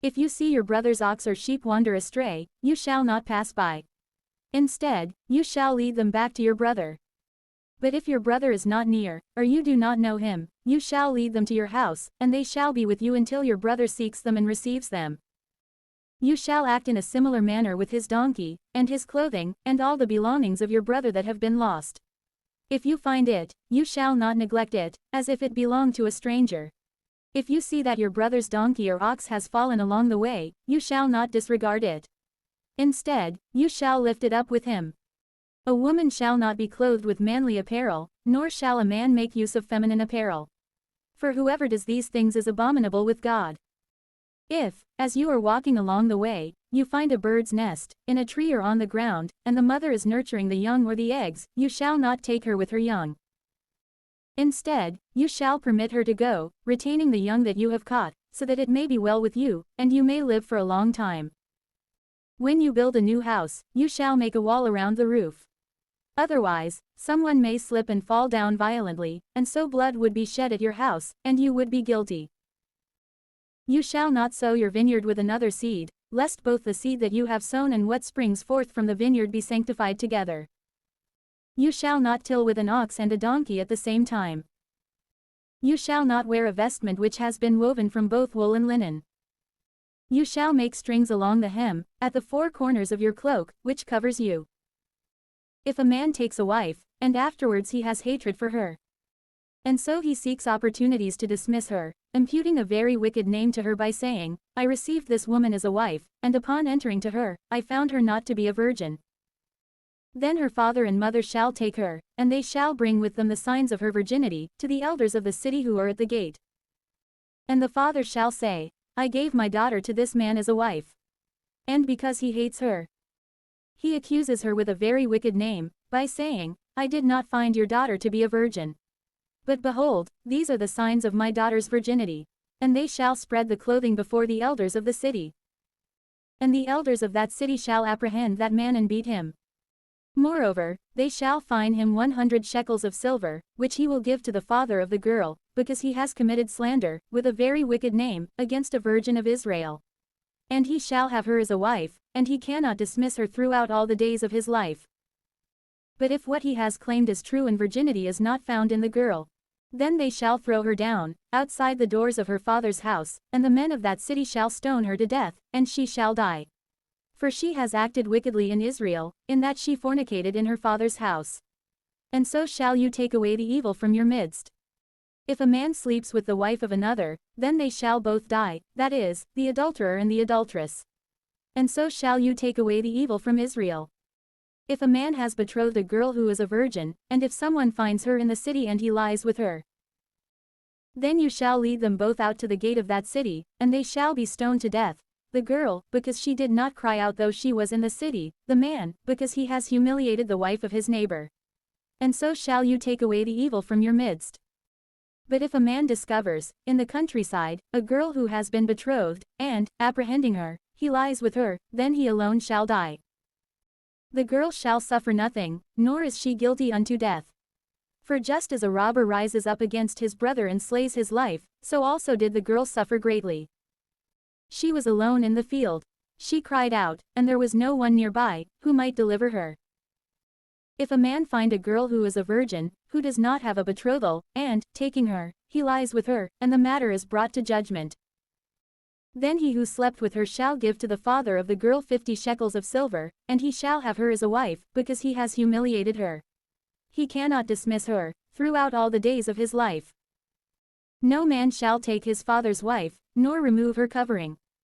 If you see your brother's ox or sheep wander astray, you shall not pass by. Instead, you shall lead them back to your brother. But if your brother is not near, or you do not know him, you shall lead them to your house, and they shall be with you until your brother seeks them and receives them. You shall act in a similar manner with his donkey, and his clothing, and all the belongings of your brother that have been lost. If you find it, you shall not neglect it, as if it belonged to a stranger. If you see that your brother's donkey or ox has fallen along the way, you shall not disregard it. Instead, you shall lift it up with him. A woman shall not be clothed with manly apparel, nor shall a man make use of feminine apparel. For whoever does these things is abominable with God. If, as you are walking along the way, you find a bird's nest, in a tree or on the ground, and the mother is nurturing the young or the eggs, you shall not take her with her young. Instead, you shall permit her to go, retaining the young that you have caught, so that it may be well with you, and you may live for a long time. When you build a new house, you shall make a wall around the roof. Otherwise, someone may slip and fall down violently, and so blood would be shed at your house, and you would be guilty. You shall not sow your vineyard with another seed, lest both the seed that you have sown and what springs forth from the vineyard be sanctified together. You shall not till with an ox and a donkey at the same time. You shall not wear a vestment which has been woven from both wool and linen. You shall make strings along the hem, at the four corners of your cloak, which covers you. If a man takes a wife, and afterwards he has hatred for her, and so he seeks opportunities to dismiss her, imputing a very wicked name to her by saying, I received this woman as a wife, and upon entering to her, I found her not to be a virgin. Then her father and mother shall take her, and they shall bring with them the signs of her virginity, to the elders of the city who are at the gate. And the father shall say, I gave my daughter to this man as a wife. And because he hates her, he accuses her with a very wicked name, by saying, I did not find your daughter to be a virgin. But behold, these are the signs of my daughter's virginity. And they shall spread the clothing before the elders of the city. And the elders of that city shall apprehend that man and beat him. Moreover, they shall fine him 100 shekels of silver, which he will give to the father of the girl, because he has committed slander, with a very wicked name, against a virgin of Israel. And he shall have her as a wife, and he cannot dismiss her throughout all the days of his life. But if what he has claimed as true and virginity is not found in the girl, then they shall throw her down, outside the doors of her father's house, and the men of that city shall stone her to death, and she shall die. For she has acted wickedly in Israel, in that she fornicated in her father's house. And so shall you take away the evil from your midst. If a man sleeps with the wife of another, then they shall both die, that is, the adulterer and the adulteress. And so shall you take away the evil from Israel. If a man has betrothed a girl who is a virgin, and if someone finds her in the city and he lies with her, then you shall lead them both out to the gate of that city, and they shall be stoned to death, the girl, because she did not cry out though she was in the city, the man, because he has humiliated the wife of his neighbor. And so shall you take away the evil from your midst. But if a man discovers, in the countryside, a girl who has been betrothed, and, apprehending her, he lies with her, then he alone shall die. The girl shall suffer nothing, nor is she guilty unto death. For just as a robber rises up against his brother and slays his life, so also did the girl suffer greatly. She was alone in the field. She cried out, and there was no one nearby, who might deliver her. If a man find a girl who is a virgin, who does not have a betrothal, and, taking her, he lies with her, and the matter is brought to judgment, then he who slept with her shall give to the father of the girl 50 shekels of silver, and he shall have her as a wife, because he has humiliated her. He cannot dismiss her, throughout all the days of his life. No man shall take his father's wife, nor remove her covering.